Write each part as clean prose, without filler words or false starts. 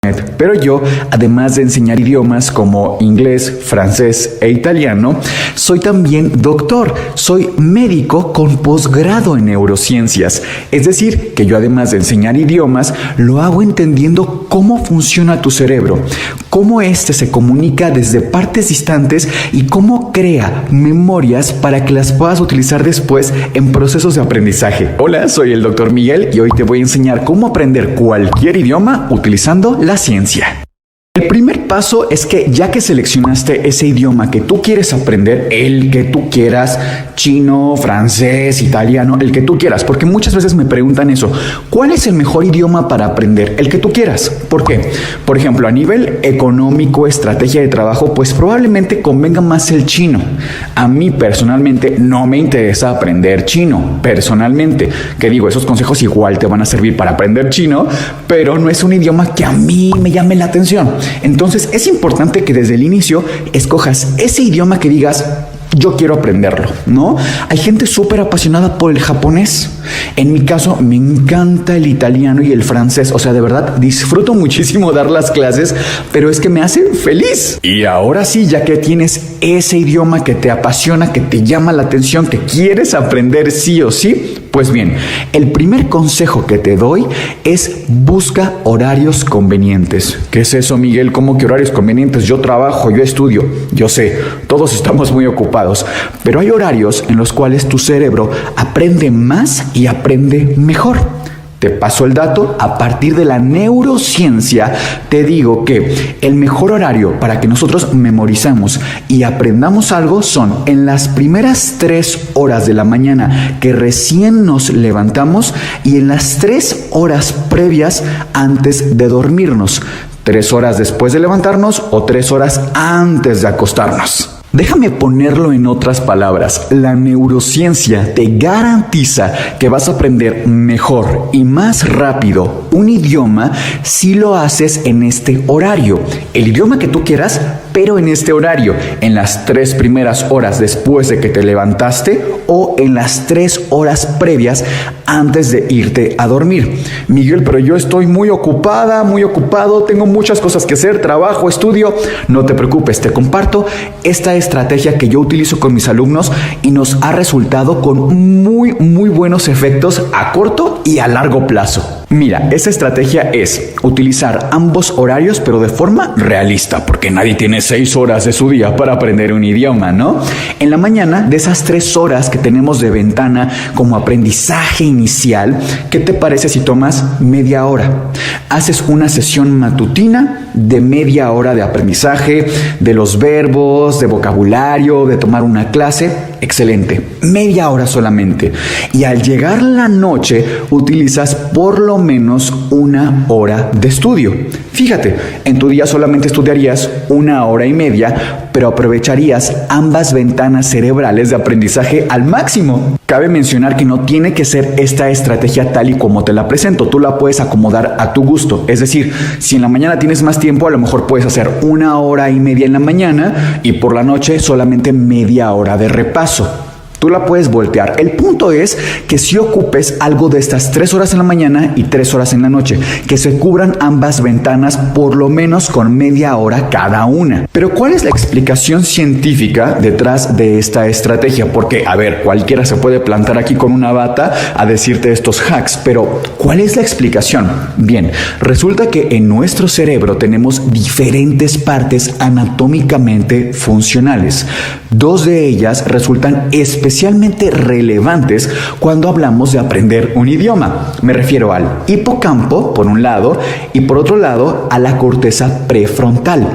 Pero yo, además de enseñar idiomas como inglés, francés e italiano, soy también doctor, soy médico con posgrado en neurociencias. Es decir, que yo además de enseñar idiomas, lo hago entendiendo cómo funciona tu cerebro, cómo éste se comunica desde partes distantes y cómo crea memorias para que las puedas utilizar después en procesos de aprendizaje. Hola, soy el Dr. Miguel y hoy te voy a enseñar cómo aprender cualquier idioma utilizando la ciencia. El primer paso es que ya que seleccionaste ese idioma que tú quieres aprender, el que tú quieras, chino, francés, italiano, el que tú quieras, porque muchas veces me preguntan eso, ¿cuál es el mejor idioma para aprender? El que tú quieras. ¿Por qué? Por ejemplo, a nivel económico, estrategia de trabajo, pues probablemente convenga más el chino. A mí personalmente no me interesa aprender chino, personalmente. Que digo, esos consejos igual te van a servir para aprender chino, pero no es un idioma que a mí me llame la atención. Entonces es importante que desde el inicio escojas ese idioma que digas, yo quiero aprenderlo, ¿no? Hay gente súper apasionada por el japonés. En mi caso, me encanta el italiano y el francés. O sea, de verdad, disfruto muchísimo dar las clases, pero es que me hacen feliz. Y ahora sí, ya que tienes ese idioma que te apasiona, que te llama la atención, que quieres aprender sí o sí, pues bien, el primer consejo que te doy es busca horarios convenientes. ¿Qué es eso, Miguel? ¿Cómo que horarios convenientes? Yo trabajo, yo estudio. Yo sé, todos estamos muy ocupados, pero hay horarios en los cuales tu cerebro aprende más y aprende mejor. Te paso el dato, a partir de la neurociencia te digo que el mejor horario para que nosotros memorizamos y aprendamos algo son en las primeras 3 horas de la mañana que recién nos levantamos y en las 3 horas previas antes de dormirnos, 3 horas después de levantarnos o 3 horas antes de acostarnos. Déjame ponerlo en otras palabras. La neurociencia te garantiza que vas a aprender mejor y más rápido un idioma si lo haces en este horario. El idioma que tú quieras, pero en este horario, en las 3 primeras horas después de que te levantaste o en las 3 horas previas antes de irte a dormir. Miguel, pero yo estoy muy ocupada, muy ocupado, tengo muchas cosas que hacer, trabajo, estudio. No te preocupes, te comparto esta estrategia que yo utilizo con mis alumnos y nos ha resultado con muy buenos efectos a corto y a largo plazo. Mira, esa estrategia es utilizar ambos horarios pero de forma realista, porque nadie tiene 6 horas de su día para aprender un idioma, ¿no? En la mañana, de esas 3 horas que tenemos de ventana como aprendizaje inicial, ¿qué te parece si tomas media hora? Haces una sesión matutina de media hora de aprendizaje, de los verbos, de vocabulario, de tomar una clase. Excelente, media hora solamente. Y al llegar la noche, utilizas por lo menos 1 hora de estudio. Fíjate, en tu día solamente estudiarías 1 hora y media, pero aprovecharías ambas ventanas cerebrales de aprendizaje al máximo. Cabe mencionar que no tiene que ser esta estrategia tal y como te la presento. Tú la puedes acomodar a tu gusto. Es decir, si en la mañana tienes más tiempo, a lo mejor puedes hacer 1 hora y media en la mañana y por la noche solamente media hora de repaso. Tú la puedes voltear. El punto es que si ocupes algo de estas 3 horas en la mañana y 3 horas en la noche, que se cubran ambas ventanas por lo menos con media hora cada una. Pero ¿cuál es la explicación científica detrás de esta estrategia? Porque, a ver, cualquiera se puede plantar aquí con una bata a decirte estos hacks, pero ¿cuál es la explicación? Bien, resulta que en nuestro cerebro tenemos diferentes partes anatómicamente funcionales. 2 de ellas resultan especialmente relevantes cuando hablamos de aprender un idioma. Me refiero al hipocampo, por un lado, y por otro lado, a la corteza prefrontal.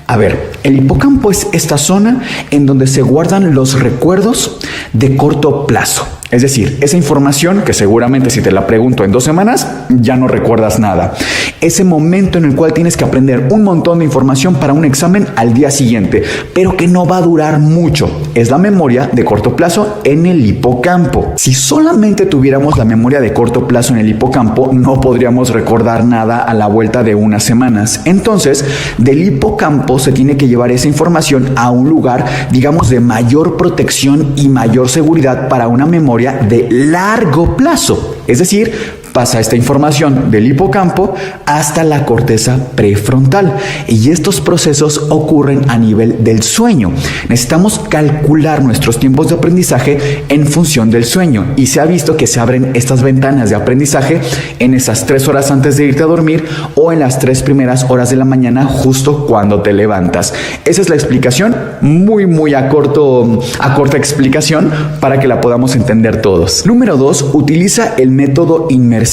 A ver, el hipocampo es esta zona en donde se guardan los recuerdos de corto plazo. Es decir, esa información que seguramente si te la pregunto en 2 semanas, ya no recuerdas nada. Ese momento en el cual tienes que aprender un montón de información para un examen al día siguiente, pero que no va a durar mucho. Es la memoria de corto plazo en el hipocampo. Si solamente tuviéramos la memoria de corto plazo en el hipocampo, no podríamos recordar nada a la vuelta de unas semanas. Entonces, del hipocampo se tiene que llevar esa información a un lugar, digamos, de mayor protección y mayor seguridad para una memoria de largo plazo. Es decir, pasa esta información del hipocampo hasta la corteza prefrontal y estos procesos ocurren a nivel del sueño. Necesitamos calcular nuestros tiempos de aprendizaje en función del sueño y se ha visto que se abren estas ventanas de aprendizaje en esas 3 horas antes de irte a dormir o en las 3 primeras horas de la mañana justo cuando te levantas. Esa es la explicación, muy a corta explicación para que la podamos entender todos. Número 2, utiliza el método inmersivo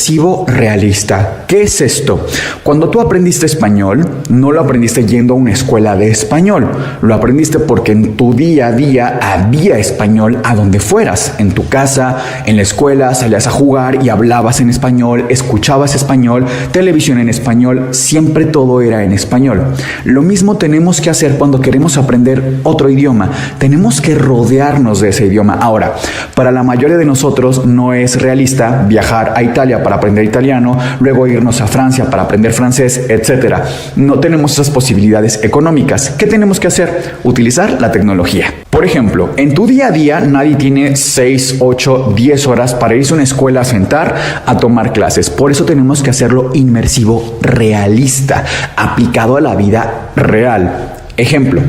realista. ¿Qué es esto? Cuando tú aprendiste español, no lo aprendiste yendo a una escuela de español, lo aprendiste porque en tu día a día había español a donde fueras, en tu casa, en la escuela, salías a jugar y hablabas en español, escuchabas español, televisión en español, siempre todo era en español. Lo mismo tenemos que hacer cuando queremos aprender otro idioma, tenemos que rodearnos de ese idioma. Ahora, para la mayoría de nosotros no es realista viajar a Italia para aprender italiano, luego irnos a Francia para aprender francés, etc. No tenemos esas posibilidades económicas. ¿Qué tenemos que hacer? Utilizar la tecnología. Por ejemplo, en tu día a día nadie tiene 6, 8, 10 horas para irse a una escuela a sentar a tomar clases. Por eso tenemos que hacerlo inmersivo, realista, aplicado a la vida real. Ejemplo,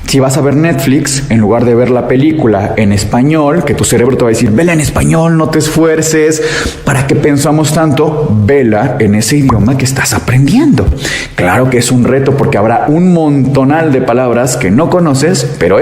si vas a ver Netflix, en lugar de ver la película en español, que tu cerebro te va a decir, vela en español, no te esfuerces, ¿para qué pensamos tanto? Vela en ese idioma que estás aprendiendo. Claro que es un reto porque habrá un montonal de palabras que no conoces, pero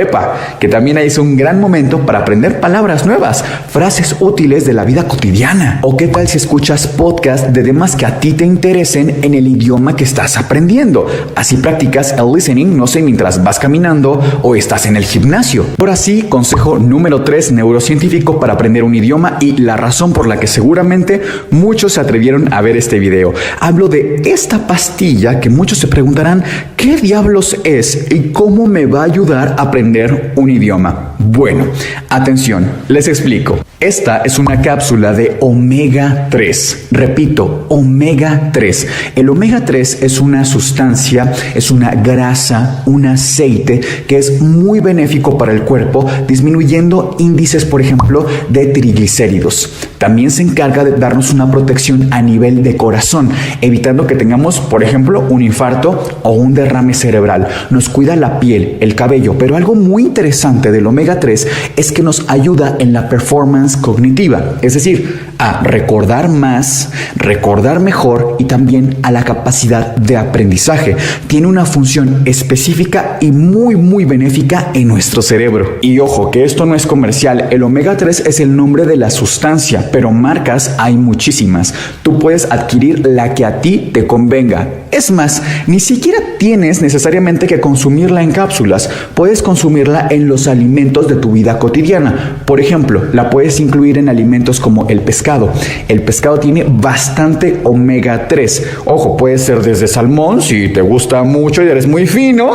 que también es un gran momento para aprender palabras nuevas, frases útiles de la vida cotidiana. ¿O qué tal si escuchas podcasts de temas que a ti te interesen en el idioma que estás aprendiendo? Así practicas el listening, no sé, mientras vas caminando o estás en el gimnasio. Por así, consejo número 3 neurocientífico para aprender un idioma y la razón por la que seguramente muchos se atrevieron a ver este video. Hablo de esta pastilla que muchos se preguntarán ¿qué diablos es y cómo me va a ayudar a aprender un idioma? Bueno, atención, les explico. Esta es una cápsula de omega 3. Repito, omega 3. El omega 3 es una sustancia, es una grasa, un aceite que es muy benéfico para el cuerpo, disminuyendo índices, por ejemplo, de triglicéridos. También se encarga de darnos una protección a nivel de corazón, evitando que tengamos, por ejemplo, un infarto o un derrame cerebral. Nos cuida la piel, el cabello, pero algo muy interesante del omega 3 es que nos ayuda en la performance cognitiva, es decir, a recordar más, recordar mejor y también a la capacidad de aprendizaje. Tiene una función específica y muy benéfica en nuestro cerebro. Y ojo, que esto no es comercial, el omega 3 es el nombre de la sustancia, pero marcas hay muchísimas. Tú puedes adquirir la que a ti te convenga. Es más, ni siquiera tienes necesariamente que consumirla en cápsulas. Puedes consumirla en los alimentos de tu vida cotidiana. Por ejemplo, la puedes incluir en alimentos como el pescado. El pescado tiene bastante omega 3. Ojo, puede ser desde salmón, si te gusta mucho y eres muy fino.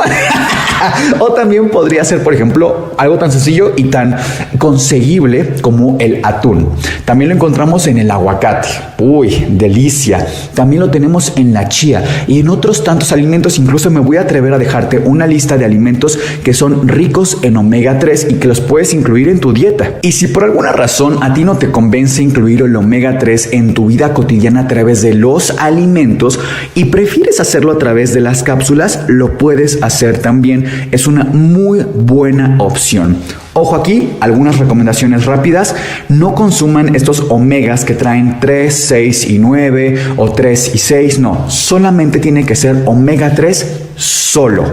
O también podría ser, por ejemplo, algo tan sencillo y tan conseguible como el atún. También lo encontramos en el aguacate. Uy, delicia. También lo tenemos en la chía y en otros tantos alimentos. Incluso me voy a atrever a dejarte una lista de alimentos que son ricos en omega 3 y que los puedes incluir en tu dieta. Y si por alguna razón a ti no te convence incluir el omega 3 en tu vida cotidiana a través de los alimentos y prefieres hacerlo a través de las cápsulas, lo puedes hacer también. Es una muy buena opción. Ojo aquí, algunas recomendaciones rápidas. No consuman estos omegas que traen 3, 6 y 9 o 3 y 6. No, solamente tiene que ser omega 3 solo.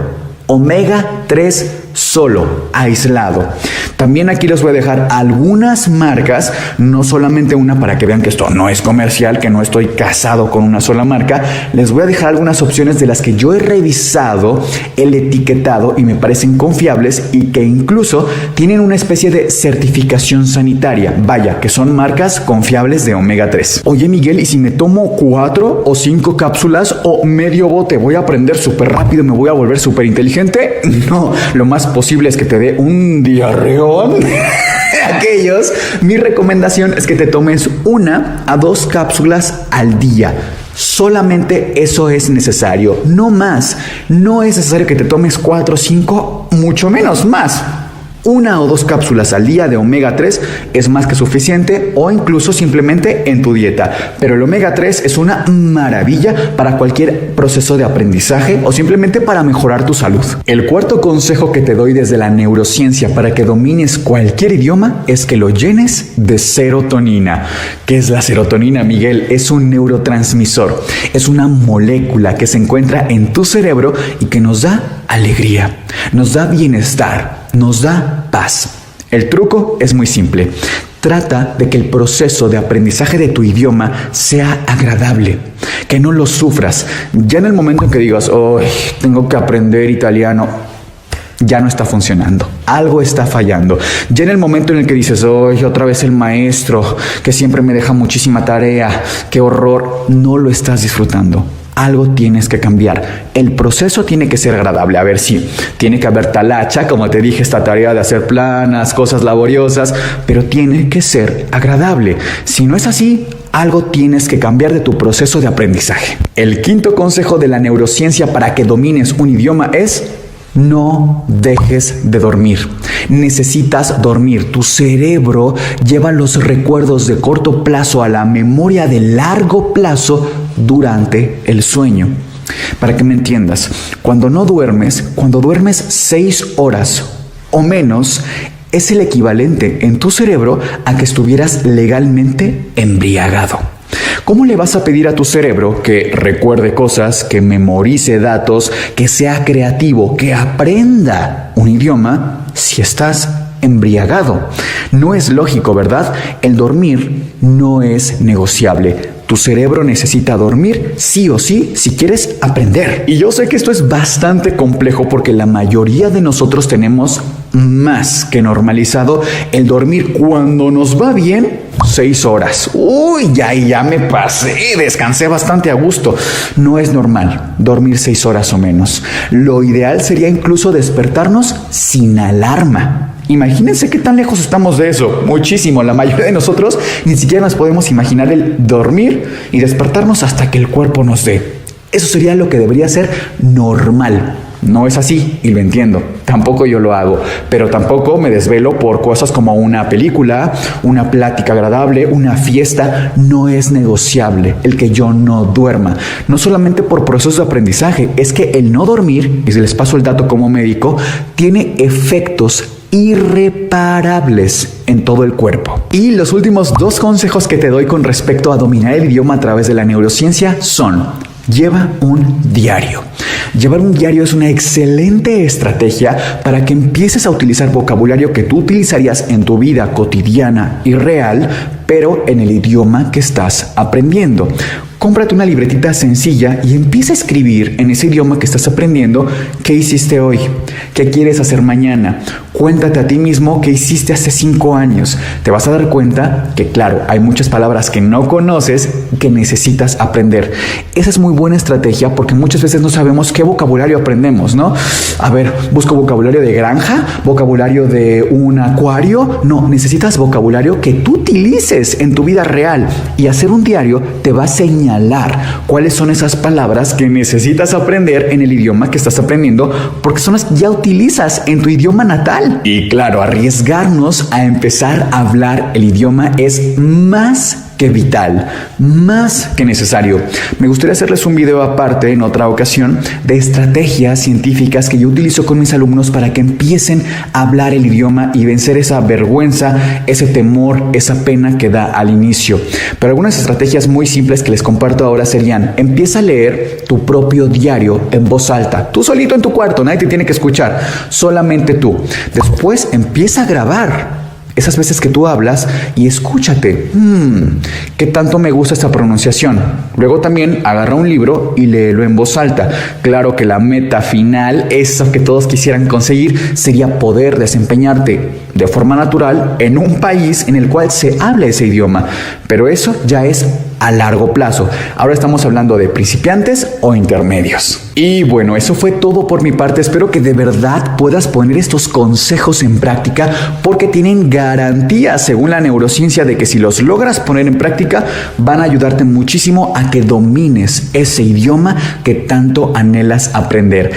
Omega 3 solo, aislado. También aquí les voy a dejar algunas marcas, no solamente una, para que vean que esto no es comercial, que no estoy casado con una sola marca. Les voy a dejar algunas opciones de las que yo he revisado el etiquetado y me parecen confiables y que incluso tienen una especie de certificación sanitaria. Vaya, que son marcas confiables de omega 3. Oye, Miguel, ¿y si me tomo 4 o 5 cápsulas o medio bote, voy a aprender súper rápido, me voy a volver súper inteligente? No, lo más posible es que te dé un diarreón. Aquellos, mi recomendación es que te tomes 1 a 2 cápsulas al día. Solamente eso es necesario, no más. No es necesario que te tomes 4 o 5, mucho menos más. 1 o 2 cápsulas al día de omega 3 es más que suficiente, o incluso simplemente en tu dieta. Pero el omega 3 es una maravilla para cualquier proceso de aprendizaje o simplemente para mejorar tu salud. El cuarto consejo que te doy desde la neurociencia para que domines cualquier idioma es que lo llenes de serotonina. ¿Qué es la serotonina, Miguel? Es un neurotransmisor. Es una molécula que se encuentra en tu cerebro y que nos da alegría, nos da bienestar, nos da paz. El truco es muy simple. Trata de que el proceso de aprendizaje de tu idioma sea agradable, que no lo sufras. Ya en el momento en que digas, oh, tengo que aprender italiano, ya no está funcionando, algo está fallando. Ya en el momento en el que dices, oye, otra vez el maestro, que siempre me deja muchísima tarea, qué horror, no lo estás disfrutando. Algo tienes que cambiar. El proceso tiene que ser agradable. A ver, sí, tiene que haber talacha, como te dije, esta tarea de hacer planas, cosas laboriosas, pero tiene que ser agradable. Si no es así, algo tienes que cambiar de tu proceso de aprendizaje. El quinto consejo de la neurociencia para que domines un idioma es: no dejes de dormir. Necesitas dormir. Tu cerebro lleva los recuerdos de corto plazo a la memoria de largo plazo durante el sueño. Para que me entiendas, cuando duermes 6 horas o menos, es el equivalente en tu cerebro a que estuvieras legalmente embriagado. ¿Cómo le vas a pedir a tu cerebro que recuerde cosas, que memorice datos, que sea creativo, que aprenda un idioma si estás embriagado? No es lógico, ¿verdad? El dormir no es negociable. Tu cerebro necesita dormir sí o sí si quieres aprender. Y yo sé que esto es bastante complejo porque la mayoría de nosotros tenemos más que normalizado el dormir cuando nos va bien 6 horas. Uy, ya me pasé, descansé bastante a gusto. No es normal dormir 6 horas o menos. Lo ideal sería incluso despertarnos sin alarma. Imagínense qué tan lejos estamos de eso. Muchísimo. La mayoría de nosotros ni siquiera nos podemos imaginar el dormir y despertarnos hasta que el cuerpo nos dé. Eso sería lo que debería ser normal. No es así y lo entiendo. Tampoco yo lo hago, pero tampoco me desvelo por cosas como una película, una plática agradable, una fiesta. No es negociable el que yo no duerma. No solamente por procesos de aprendizaje, es que el no dormir, y si les paso el dato como médico, tiene efectos irreparables en todo el cuerpo. Y los últimos 2 consejos que te doy con respecto a dominar el idioma a través de la neurociencia son: lleva un diario. Llevar un diario es una excelente estrategia para que empieces a utilizar vocabulario que tú utilizarías en tu vida cotidiana y real, pero en el idioma que estás aprendiendo. Cómprate una libretita sencilla y empieza a escribir en ese idioma que estás aprendiendo qué hiciste hoy, qué quieres hacer mañana. Cuéntate a ti mismo qué hiciste hace 5 años. Te vas a dar cuenta que, claro, hay muchas palabras que no conoces que necesitas aprender. Esa es muy buena estrategia porque muchas veces no sabemos qué vocabulario aprendemos, ¿no? A ver, busco vocabulario de granja, vocabulario de un acuario. No, necesitas vocabulario que tú utilices en tu vida real, y hacer un diario te va a señalar cuáles son esas palabras que necesitas aprender en el idioma que estás aprendiendo, porque son las que ya utilizas en tu idioma natal. Y claro, arriesgarnos a empezar a hablar el idioma es más que vital, más que necesario. Me gustaría hacerles un video aparte en otra ocasión de estrategias científicas que yo utilizo con mis alumnos para que empiecen a hablar el idioma y vencer esa vergüenza, ese temor, esa pena que da al inicio. Pero algunas estrategias muy simples que les comparto ahora serían: empieza a leer tu propio diario en voz alta, tú solito en tu cuarto, nadie te tiene que escuchar, solamente tú. Después empieza a grabar esas veces que tú hablas y escúchate. ¿Qué tanto me gusta esta pronunciación? Luego también agarra un libro y léelo en voz alta. Claro que la meta final, eso que todos quisieran conseguir, sería poder desempeñarte de forma natural en un país en el cual se habla ese idioma. Pero eso ya es a largo plazo. Ahora estamos hablando de principiantes o intermedios. Y bueno, eso fue todo por mi parte. Espero que de verdad puedas poner estos consejos en práctica, porque tienen garantía, según la neurociencia, de que si los logras poner en práctica, van a ayudarte muchísimo a que domines ese idioma que tanto anhelas aprender.